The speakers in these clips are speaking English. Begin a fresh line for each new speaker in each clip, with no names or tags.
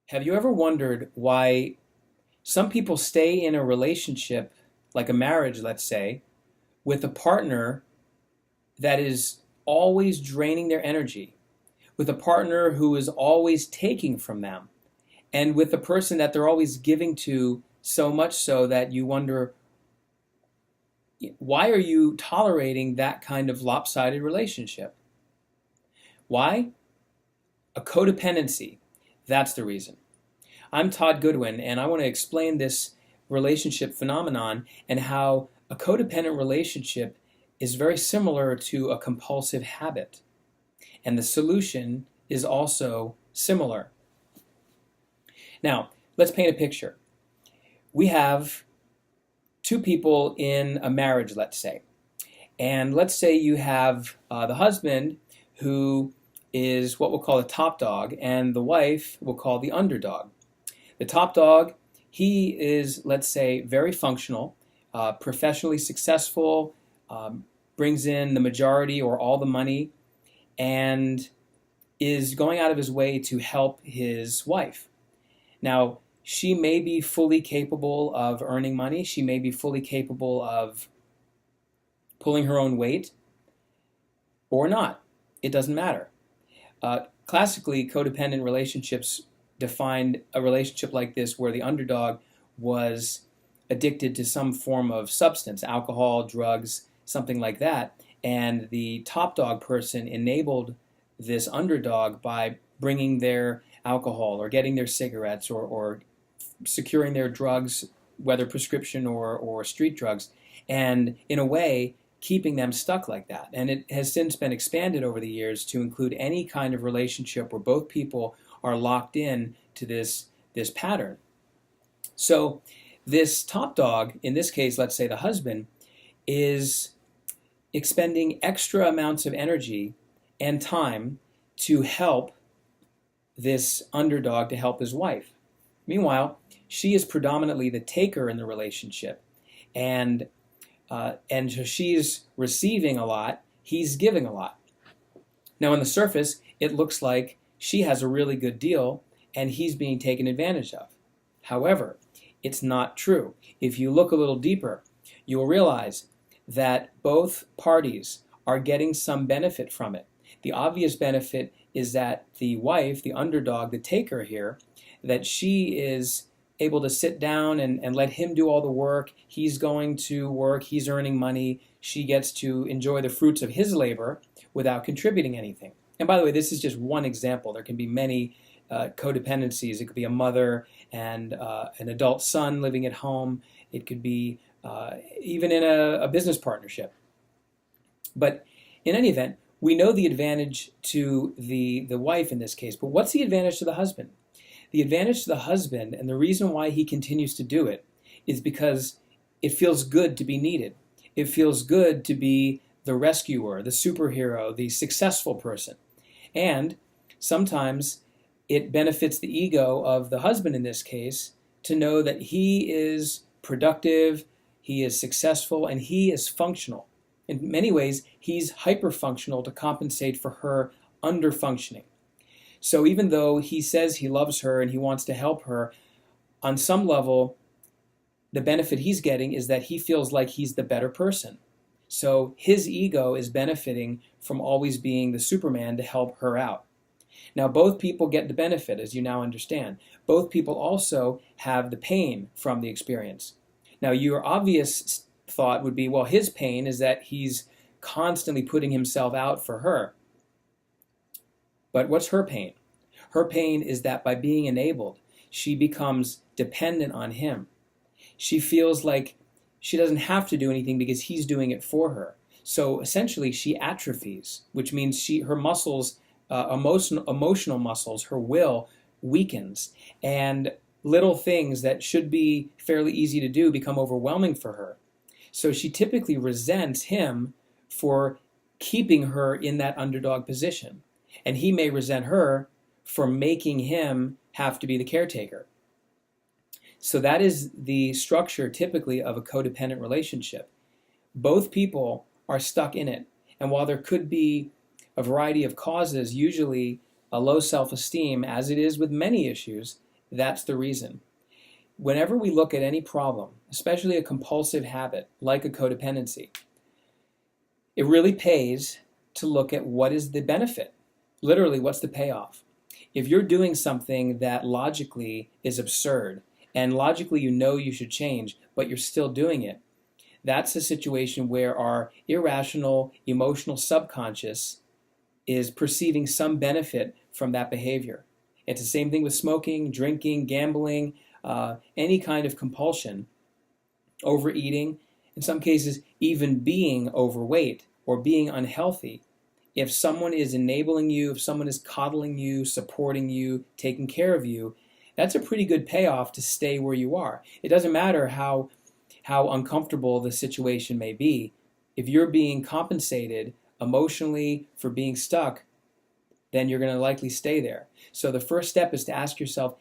Have you ever wondered why some people stay in a relationship, like a marriage, let's say, with a partner that is always draining their energy, with a partner who is always taking from them, and with a person that they're always giving to so much so that you wonder, why are you tolerating that kind of lopsided relationship? Why? A codependency. That's the reason. I'm Todd Goodwin, and I want to explain this relationship phenomenon and how a codependent relationship is very similar to a compulsive habit. And the solution is also similar. Now, let's paint a picture. We have two people in a marriage, let's say. And let's say you have the husband who is what we'll call a top dog, and the wife we'll call the underdog. The top dog, he is, let's say, very functional, professionally successful, brings in the majority or all the money, and is going out of his way to help his wife. Now, she may be fully capable of earning money. She may be fully capable of pulling her own weight or not. It doesn't matter. Classically, codependent relationships defined a relationship like this where the underdog was addicted to some form of substance, alcohol, drugs, something like that, and the top dog person enabled this underdog by bringing their alcohol or getting their cigarettes or securing their drugs, whether prescription or street drugs, and in a way keeping them stuck like that. And it has since been expanded over the years to include any kind of relationship where both people are locked in to this pattern. So this top dog, in this case, let's say the husband, is expending extra amounts of energy and time to help this underdog to help his wife. Meanwhile, she is predominantly the taker in the relationship, and so she's receiving a lot, he's giving a lot. Now, on the surface, it looks like she has a really good deal and he's being taken advantage of. However, it's not true. If you look a little deeper, you will realize that both parties are getting some benefit from it. The obvious benefit is that the wife, the underdog, the taker here, that she is able to sit down and let him do all the work. He's going to work, he's earning money, she gets to enjoy the fruits of his labor without contributing anything. And by the way, this is just one example. There can be many codependencies. It could be a mother and an adult son living at home. It could be even in a business partnership. But in any event, we know the advantage to the wife in this case, but what's the advantage to the husband? The advantage to the husband, and the reason why he continues to do it, is because it feels good to be needed. It feels good to be the rescuer, the superhero, the successful person. And sometimes it benefits the ego of the husband in this case to know that he is productive, he is successful, and he is functional. In many ways, he's hyper-functional to compensate for her under-functioning. So even though he says he loves her and he wants to help her, on some level, the benefit he's getting is that he feels like he's the better person. So his ego is benefiting from always being the Superman to help her out. Now, both people get the benefit, as you now understand. Both people also have the pain from the experience. Now, your obvious thought would be, well, his pain is that he's constantly putting himself out for her. But what's her pain? Her pain is that by being enabled, she becomes dependent on him. She feels like she doesn't have to do anything because he's doing it for her. So essentially, she atrophies, which means her muscles, emotional muscles, her will weakens, and little things that should be fairly easy to do become overwhelming for her. So she typically resents him for keeping her in that underdog position. And he may resent her for making him have to be the caretaker. So that is the structure typically of a codependent relationship. Both people are stuck in it. And while there could be a variety of causes, usually a low self-esteem, as it is with many issues, that's the reason. Whenever we look at any problem, especially a compulsive habit like a codependency, it really pays to look at what is the benefit. Literally, what's the payoff? If you're doing something that logically is absurd, and logically you know you should change, but you're still doing it, that's a situation where our irrational, emotional subconscious is perceiving some benefit from that behavior. It's the same thing with smoking, drinking, gambling, any kind of compulsion, overeating, in some cases even being overweight or being unhealthy. If someone is enabling you, if someone is coddling you, supporting you, taking care of you, that's a pretty good payoff to stay where you are. It doesn't matter how uncomfortable the situation may be. If you're being compensated emotionally for being stuck, then you're going to likely stay there. So the first step is to ask yourself,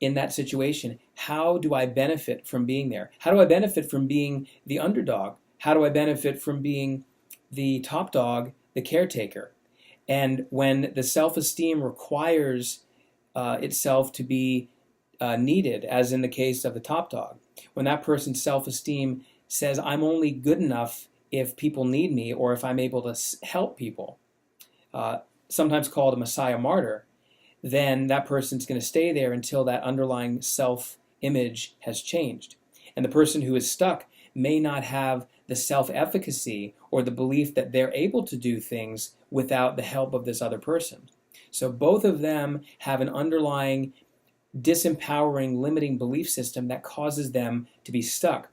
in that situation, how do I benefit from being there? How do I benefit from being the underdog? How do I benefit from being the top dog, the caretaker? And when the self-esteem requires itself to be needed, as in the case of the top dog, when that person's self-esteem says, I'm only good enough if people need me or if I'm able to help people, sometimes called a messiah martyr, then that person's going to stay there until that underlying self-image has changed. And the person who is stuck may not have the self-efficacy or the belief that they're able to do things without the help of this other person. So both of them have an underlying disempowering, limiting belief system that causes them to be stuck.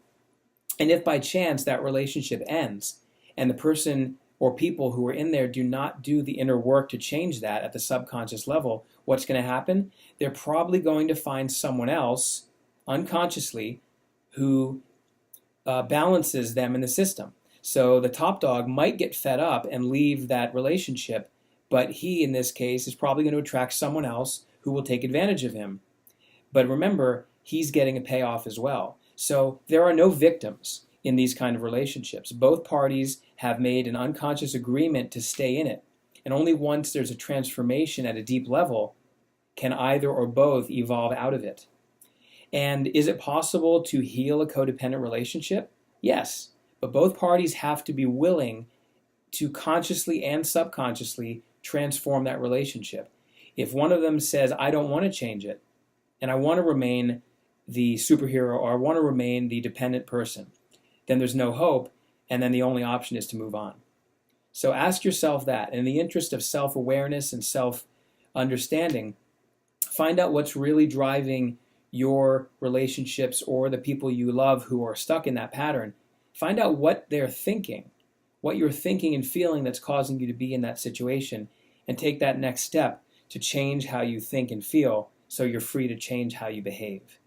And if by chance that relationship ends and the person or people who are in there do not do the inner work to change that at the subconscious level, what's going to happen? They're probably going to find someone else unconsciously who balances them in the system. So the top dog might get fed up and leave that relationship, but he, in this case, is probably going to attract someone else who will take advantage of him. But remember, he's getting a payoff as well. So there are no victims in these kind of relationships. Both parties have made an unconscious agreement to stay in it. And only once there's a transformation at a deep level can either or both evolve out of it. And is it possible to heal a codependent relationship? Yes, but both parties have to be willing to consciously and subconsciously transform that relationship. If one of them says, I don't want to change it, and I want to remain the superhero or I want to remain the dependent person, then there's no hope, and then the only option is to move on. So ask yourself that. In the interest of self-awareness and self-understanding, find out what's really driving your relationships or the people you love who are stuck in that pattern. Find out what they're thinking, what you're thinking and feeling that's causing you to be in that situation, and take that next step to change how you think and feel so you're free to change how you behave.